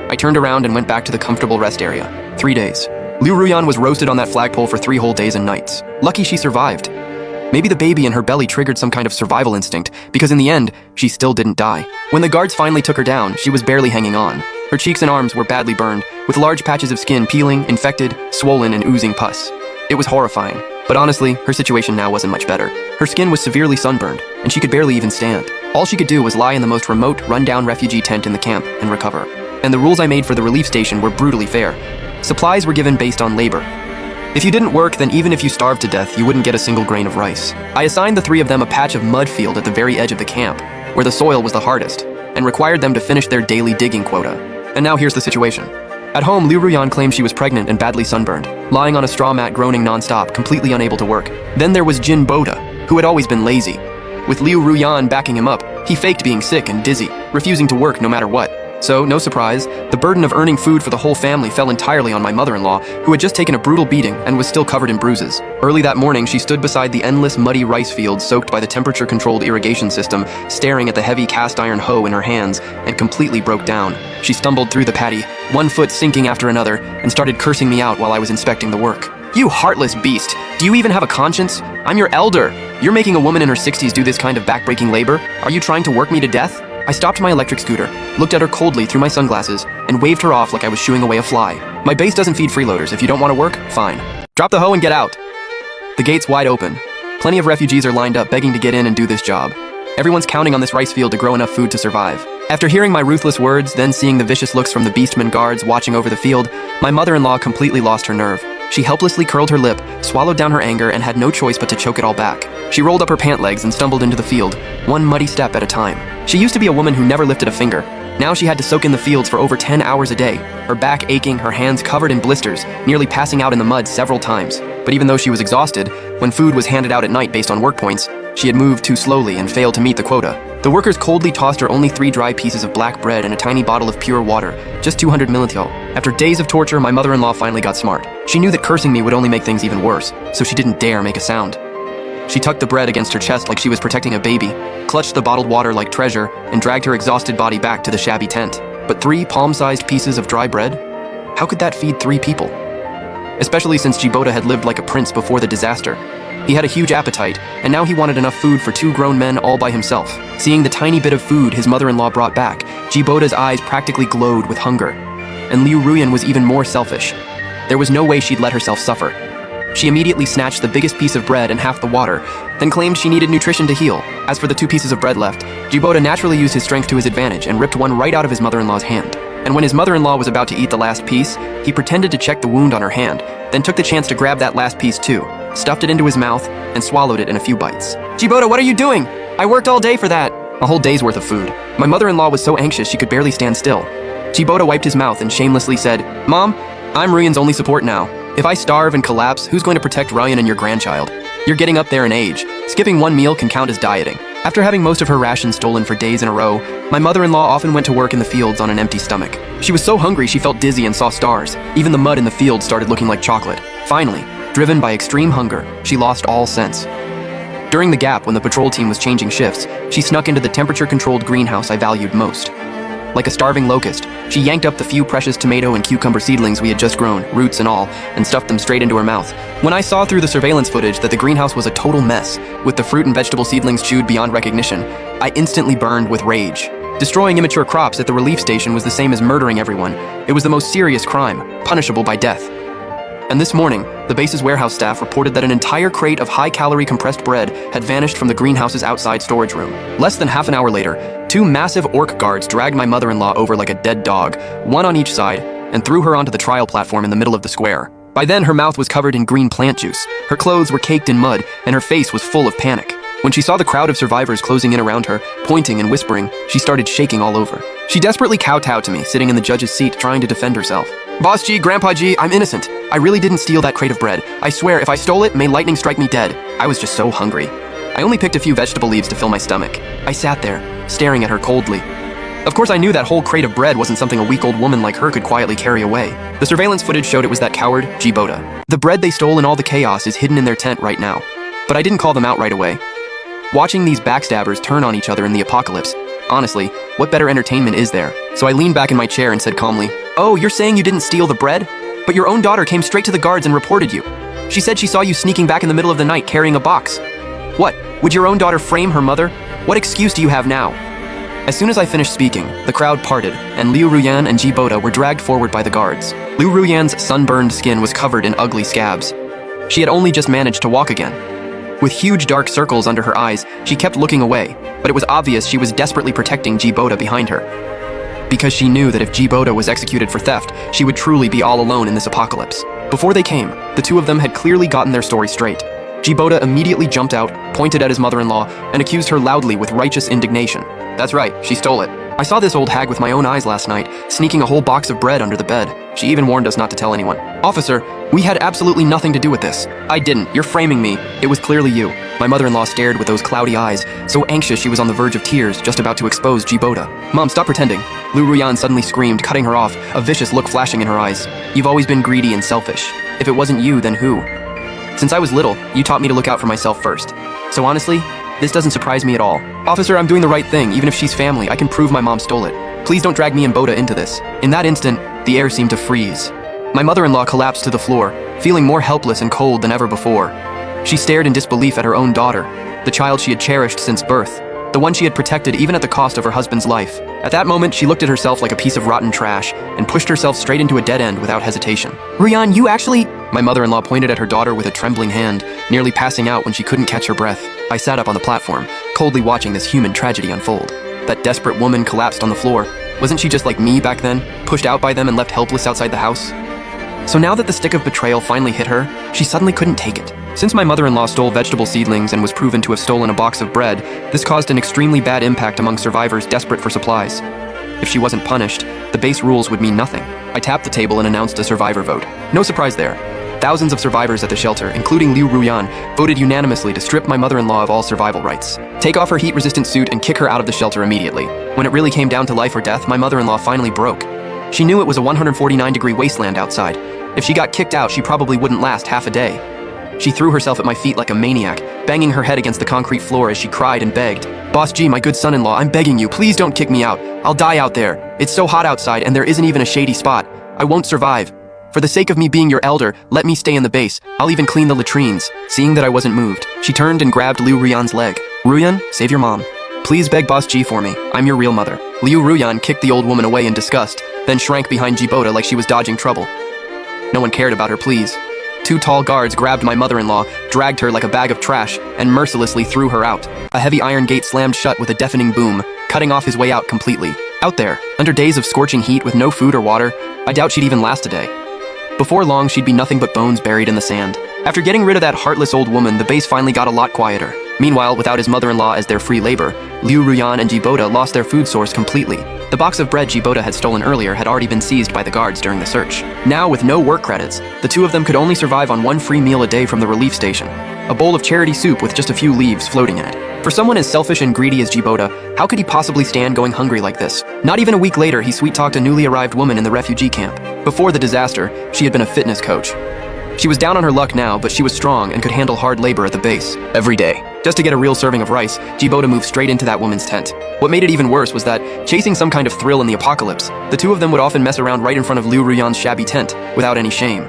I turned around and went back to the comfortable rest area. 3 days. Liu Ruyan was roasted on that flagpole for 3 whole days and nights. Lucky she survived. Maybe the baby in her belly triggered some kind of survival instinct, because in the end, she still didn't die. When the guards finally took her down, she was barely hanging on. Her cheeks and arms were badly burned, with large patches of skin peeling, infected, swollen, and oozing pus. It was horrifying, but honestly, her situation now wasn't much better. Her skin was severely sunburned, and she could barely even stand. All she could do was lie in the most remote, run-down refugee tent in the camp and recover. And the rules I made for the relief station were brutally fair. Supplies were given based on labor. If you didn't work, then even if you starved to death, you wouldn't get a single grain of rice. I assigned the 3 of them a patch of mud field at the very edge of the camp, where the soil was the hardest, and required them to finish their daily digging quota. And now here's the situation. At home, Liu Ruyan claimed she was pregnant and badly sunburned, lying on a straw mat groaning non-stop, completely unable to work. Then there was Jin Boda, who had always been lazy. With Liu Ruyan backing him up, he faked being sick and dizzy, refusing to work no matter what. So, no surprise, the burden of earning food for the whole family fell entirely on my mother-in-law, who had just taken a brutal beating and was still covered in bruises. Early that morning, she stood beside the endless muddy rice fields soaked by the temperature-controlled irrigation system, staring at the heavy cast-iron hoe in her hands, and completely broke down. She stumbled through the paddy, one foot sinking after another, and started cursing me out while I was inspecting the work. "You heartless beast! Do you even have a conscience? I'm your elder! You're making a woman in her 60s do this kind of backbreaking labor? Are you trying to work me to death?" I stopped my electric scooter, looked at her coldly through my sunglasses, and waved her off like I was shooing away a fly. "My base doesn't feed freeloaders. If you don't want to work, fine. Drop the hoe and get out." The gate's wide open. Plenty of refugees are lined up begging to get in and do this job. Everyone's counting on this rice field to grow enough food to survive. After hearing my ruthless words, then seeing the vicious looks from the beastmen guards watching over the field, my mother-in-law completely lost her nerve. She helplessly curled her lip, swallowed down her anger, and had no choice but to choke it all back. She rolled up her pant legs and stumbled into the field, one muddy step at a time. She used to be a woman who never lifted a finger. Now she had to soak in the fields for over 10 hours a day, her back aching, her hands covered in blisters, nearly passing out in the mud several times. But even though she was exhausted, when food was handed out at night based on work points, she had moved too slowly and failed to meet the quota. The workers coldly tossed her only 3 dry pieces of black bread and a tiny bottle of pure water, just 200 milliliters. After days of torture, my mother-in-law finally got smart. She knew that cursing me would only make things even worse, so she didn't dare make a sound. She tucked the bread against her chest like she was protecting a baby, clutched the bottled water like treasure, and dragged her exhausted body back to the shabby tent. But 3 palm-sized pieces of dry bread? How could that feed 3 people? Especially since Jibota had lived like a prince before the disaster. He had a huge appetite, and now he wanted enough food for 2 grown men all by himself. Seeing the tiny bit of food his mother-in-law brought back, Jibota's eyes practically glowed with hunger. And Liu Ruyan was even more selfish. There was no way she'd let herself suffer. She immediately snatched the biggest piece of bread and half the water, then claimed she needed nutrition to heal. As for the 2 pieces of bread left, Jibota naturally used his strength to his advantage and ripped one right out of his mother-in-law's hand. and when his mother-in-law was about to eat the last piece, he pretended to check the wound on her hand, then took the chance to grab that last piece too, stuffed it into his mouth, and swallowed it in a few bites. Jibota, what are you doing? I worked all day for that. A whole day's worth of food. My mother-in-law was so anxious she could barely stand still. Jibota wiped his mouth and shamelessly said, Mom, I'm Ryan's only support now. If I starve and collapse, who's going to protect Ryan and your grandchild? You're getting up there in age. Skipping one meal can count as dieting. After having most of her rations stolen for days in a row, my mother-in-law often went to work in the fields on an empty stomach. She was so hungry she felt dizzy and saw stars. Even the mud in the field started looking like chocolate. Finally, driven by extreme hunger, she lost all sense. During the gap when the patrol team was changing shifts, she snuck into the temperature-controlled greenhouse I valued most. Like a starving locust, she yanked up the few precious tomato and cucumber seedlings we had just grown, roots and all, and stuffed them straight into her mouth. When I saw through the surveillance footage that the greenhouse was a total mess, with the fruit and vegetable seedlings chewed beyond recognition, I instantly burned with rage. Destroying immature crops at the relief station was the same as murdering everyone. It was the most serious crime, punishable by death. And this morning, the base's warehouse staff reported that an entire crate of high-calorie compressed bread had vanished from the greenhouse's outside storage room. Less than half an hour later, 2 massive orc guards dragged my mother-in-law over like a dead dog, one on each side, and threw her onto the trial platform in the middle of the square. By then, her mouth was covered in green plant juice, her clothes were caked in mud, and her face was full of panic. When she saw the crowd of survivors closing in around her, pointing and whispering, she started shaking all over. She desperately kowtowed to me, sitting in the judge's seat trying to defend herself. Boss G, Grandpa G, I'm innocent. I really didn't steal that crate of bread. I swear, if I stole it, may lightning strike me dead. I was just so hungry. I only picked a few vegetable leaves to fill my stomach. I sat there, staring at her coldly. Of course, I knew that whole crate of bread wasn't something a weak old woman like her could quietly carry away. The surveillance footage showed it was that coward, Jibota. The bread they stole in all the chaos is hidden in their tent right now. But I didn't call them out right away. Watching these backstabbers turn on each other in the apocalypse, honestly, what better entertainment is there? So I leaned back in my chair and said calmly, Oh, you're saying you didn't steal the bread? But your own daughter came straight to the guards and reported you. She said she saw you sneaking back in the middle of the night carrying a box. What? Would your own daughter frame her mother? What excuse do you have now? As soon as I finished speaking, the crowd parted, and Liu Ruyan and Jibota were dragged forward by the guards. Liu Ruyan's sunburned skin was covered in ugly scabs. She had only just managed to walk again. With huge dark circles under her eyes, she kept looking away, but it was obvious she was desperately protecting Jibota behind her. Because she knew that if Jibota was executed for theft, she would truly be all alone in this apocalypse. Before they came, the two of them had clearly gotten their story straight. Jibota immediately jumped out, pointed at his mother-in-law, and accused her loudly with righteous indignation. That's right, she stole it. I saw this old hag with my own eyes last night, sneaking a whole box of bread under the bed. She even warned us not to tell anyone. Officer, we had absolutely nothing to do with this. I didn't. You're framing me. It was clearly you. My mother-in-law stared with those cloudy eyes, so anxious she was on the verge of tears, just about to expose Jibota. Mom, stop pretending. Liu Ruyan suddenly screamed, cutting her off, a vicious look flashing in her eyes. You've always been greedy and selfish. If it wasn't you, then who? Since I was little, you taught me to look out for myself first. So honestly, this doesn't surprise me at all. Officer, I'm doing the right thing. Even if she's family, I can prove my mom stole it. Please don't drag me and Boda into this. In that instant, the air seemed to freeze. My mother-in-law collapsed to the floor, feeling more helpless and cold than ever before. She stared in disbelief at her own daughter, the child she had cherished since birth, the one she had protected even at the cost of her husband's life. At that moment, she looked at herself like a piece of rotten trash and pushed herself straight into a dead end without hesitation. Ruyan, you actually... My mother-in-law pointed at her daughter with a trembling hand, nearly passing out when she couldn't catch her breath. I sat up on the platform, coldly watching this human tragedy unfold. That desperate woman collapsed on the floor. Wasn't she just like me back then, pushed out by them and left helpless outside the house? So now that the stick of betrayal finally hit her, she suddenly couldn't take it. Since my mother-in-law stole vegetable seedlings and was proven to have stolen a box of bread, this caused an extremely bad impact among survivors desperate for supplies. If she wasn't punished, the base rules would mean nothing. I tapped the table and announced a survivor vote. No surprise there. Thousands of survivors at the shelter, including Liu Ruyan, voted unanimously to strip my mother-in-law of all survival rights. Take off her heat-resistant suit and kick her out of the shelter immediately. When it really came down to life or death, my mother-in-law finally broke. She knew it was a 149-degree wasteland outside. If she got kicked out, she probably wouldn't last half a day. She threw herself at my feet like a maniac, banging her head against the concrete floor as she cried and begged. Boss G, my good son-in-law, I'm begging you, please don't kick me out. I'll die out there. It's so hot outside and there isn't even a shady spot. I won't survive. For the sake of me being your elder, let me stay in the base. I'll even clean the latrines. Seeing that I wasn't moved, she turned and grabbed Liu Ruyan's leg. Ruyan, save your mom. Please beg Boss G for me. I'm your real mother. Liu Ruyan kicked the old woman away in disgust, then shrank behind Jibota like she was dodging trouble. No one cared about her pleas. 2 tall guards grabbed my mother-in-law, dragged her like a bag of trash, and mercilessly threw her out. A heavy iron gate slammed shut with a deafening boom, cutting off his way out completely. Out there, under days of scorching heat with no food or water, I doubt she'd even last a day. Before long, she'd be nothing but bones buried in the sand. After getting rid of that heartless old woman, the base finally got a lot quieter. Meanwhile, without his mother-in-law as their free labor, Liu Ruyan and Jibota lost their food source completely. The box of bread Jibota had stolen earlier had already been seized by the guards during the search. Now, with no work credits, the two of them could only survive on one free meal a day from the relief station. A bowl of charity soup with just a few leaves floating in it. For someone as selfish and greedy as Jibota, how could he possibly stand going hungry like this? Not even a week later, he sweet-talked a newly arrived woman in the refugee camp. Before the disaster, she had been a fitness coach. She was down on her luck now, but she was strong and could handle hard labor at the base, every day. Just to get a real serving of rice, Jibota moved straight into that woman's tent. What made it even worse was that, chasing some kind of thrill in the apocalypse, the two of them would often mess around right in front of Liu Ruyan's shabby tent, without any shame.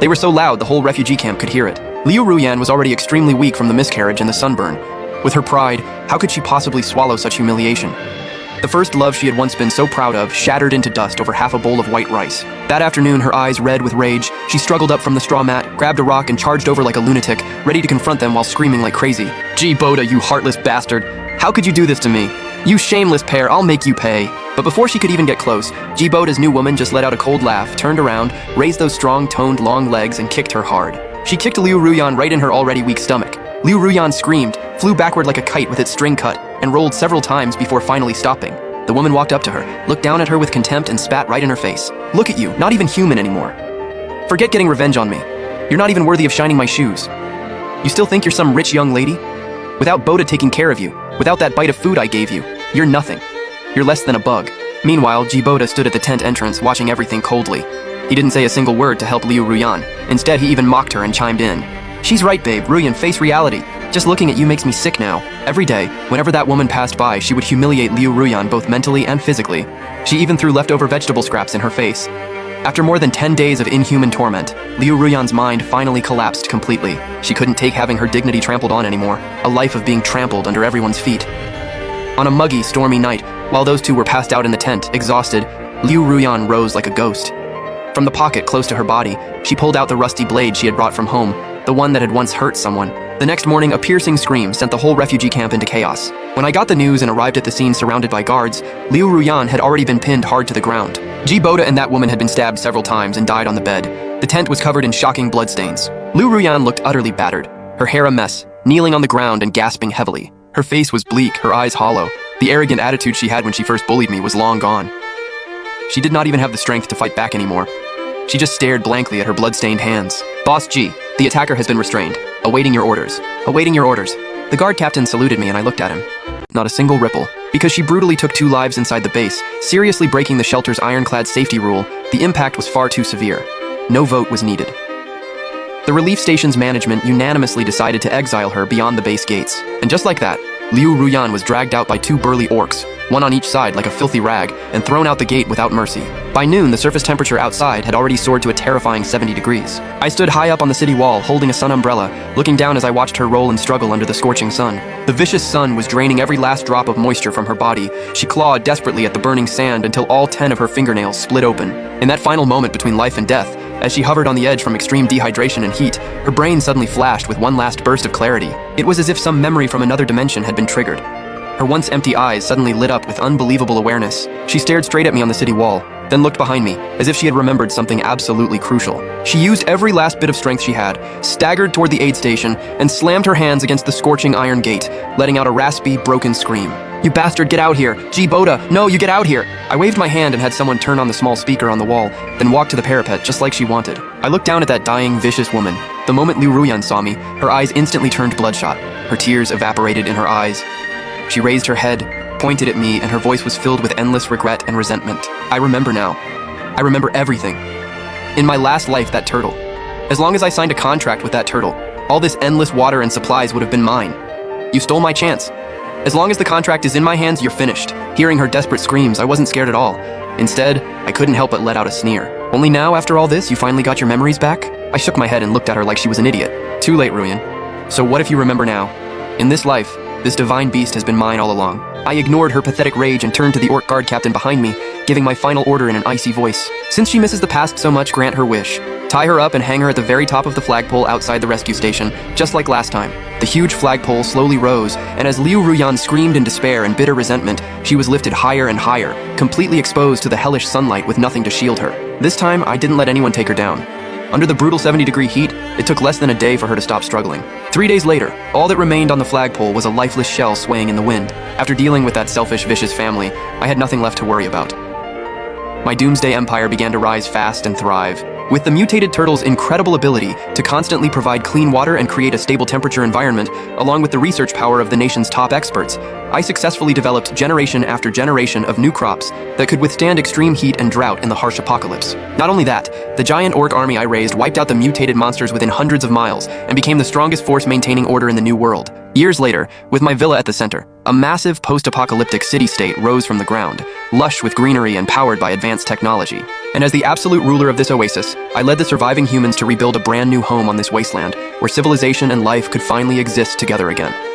They were so loud the whole refugee camp could hear it. Liu Ruyan was already extremely weak from the miscarriage and the sunburn. With her pride, how could she possibly swallow such humiliation? The first love she had once been so proud of shattered into dust over half a bowl of white rice. That afternoon, her eyes red with rage, she struggled up from the straw mat, grabbed a rock and charged over like a lunatic, ready to confront them while screaming like crazy. Jibota, you heartless bastard! How could you do this to me? You shameless pair, I'll make you pay! But before she could even get close, Jibota's new woman just let out a cold laugh, turned around, raised those strong, toned, long legs and kicked her hard. She kicked Liu Ruyan right in her already weak stomach. Liu Ruyan screamed, flew backward like a kite with its string cut, and rolled several times before finally stopping. The woman walked up to her, looked down at her with contempt and spat right in her face. Look at you, not even human anymore. Forget getting revenge on me. You're not even worthy of shining my shoes. You still think you're some rich young lady? Without Boda taking care of you, without that bite of food I gave you, you're nothing. You're less than a bug. Meanwhile, Jibota stood at the tent entrance watching everything coldly. He didn't say a single word to help Liu Ruyan. Instead, he even mocked her and chimed in. She's right, babe. Ruyan, face reality. Just looking at you makes me sick now. Every day, whenever that woman passed by, she would humiliate Liu Ruyan both mentally and physically. She even threw leftover vegetable scraps in her face. After more than 10 days of inhuman torment, Liu Ruyan's mind finally collapsed completely. She couldn't take having her dignity trampled on anymore, a life of being trampled under everyone's feet. On a muggy, stormy night, while those two were passed out in the tent, exhausted, Liu Ruyan rose like a ghost. From the pocket close to her body, she pulled out the rusty blade she had brought from home, the one that had once hurt someone. The next morning, a piercing scream sent the whole refugee camp into chaos. When I got the news and arrived at the scene surrounded by guards, Liu Ruyan had already been pinned hard to the ground. Jibota and that woman had been stabbed several times and died on the bed. The tent was covered in shocking bloodstains. Liu Ruyan looked utterly battered, her hair a mess, kneeling on the ground and gasping heavily. Her face was bleak, her eyes hollow. The arrogant attitude she had when she first bullied me was long gone. She did not even have the strength to fight back anymore. She just stared blankly at her blood-stained hands. Boss G, the attacker has been restrained. Awaiting your orders. Awaiting your orders. The guard captain saluted me and I looked at him. Not a single ripple. Because she brutally took 2 lives inside the base, seriously breaking the shelter's ironclad safety rule, the impact was far too severe. No vote was needed. The relief station's management unanimously decided to exile her beyond the base gates. And just like that, Liu Ruyan was dragged out by 2 burly orcs, one on each side like a filthy rag, and thrown out the gate without mercy. By noon, the surface temperature outside had already soared to a terrifying 70 degrees. I stood high up on the city wall, holding a sun umbrella, looking down as I watched her roll and struggle under the scorching sun. The vicious sun was draining every last drop of moisture from her body. She clawed desperately at the burning sand until all 10 of her fingernails split open. In that final moment between life and death, as she hovered on the edge from extreme dehydration and heat, her brain suddenly flashed with one last burst of clarity. It was as if some memory from another dimension had been triggered. Her once empty eyes suddenly lit up with unbelievable awareness. She stared straight at me on the city wall, then looked behind me, as if she had remembered something absolutely crucial. She used every last bit of strength she had, staggered toward the aid station, and slammed her hands against the scorching iron gate, letting out a raspy, broken scream. You bastard, get out here! Jibota, no, you get out here! I waved my hand and had someone turn on the small speaker on the wall, then walk to the parapet just like she wanted. I looked down at that dying, vicious woman. The moment Liu Ruyan saw me, her eyes instantly turned bloodshot. Her tears evaporated in her eyes. She raised her head, pointed at me, and her voice was filled with endless regret and resentment. I remember now. I remember everything. In my last life, that turtle. As long as I signed a contract with that turtle, all this endless water and supplies would have been mine. You stole my chance. As long as the contract is in my hands, you're finished. Hearing her desperate screams, I wasn't scared at all. Instead, I couldn't help but let out a sneer. Only now, after all this, you finally got your memories back? I shook my head and looked at her like she was an idiot. Too late, Ruyan. So what if you remember now? In this life, this divine beast has been mine all along. I ignored her pathetic rage and turned to the orc guard captain behind me, giving my final order in an icy voice. Since she misses the past so much, grant her wish. Tie her up and hang her at the very top of the flagpole outside the rescue station, just like last time. The huge flagpole slowly rose, and as Liu Ruyan screamed in despair and bitter resentment, she was lifted higher and higher, completely exposed to the hellish sunlight with nothing to shield her. This time, I didn't let anyone take her down. Under the brutal 70-degree heat, it took less than a day for her to stop struggling. 3 days later, all that remained on the flagpole was a lifeless shell swaying in the wind. After dealing with that selfish, vicious family, I had nothing left to worry about. My doomsday empire began to rise fast and thrive. With the mutated turtle's incredible ability to constantly provide clean water and create a stable temperature environment, along with the research power of the nation's top experts, I successfully developed generation after generation of new crops that could withstand extreme heat and drought in the harsh apocalypse. Not only that, the giant orc army I raised wiped out the mutated monsters within hundreds of miles and became the strongest force maintaining order in the New World. Years later, with my villa at the center, a massive post-apocalyptic city-state rose from the ground, lush with greenery and powered by advanced technology. And as the absolute ruler of this oasis, I led the surviving humans to rebuild a brand new home on this wasteland, where civilization and life could finally exist together again.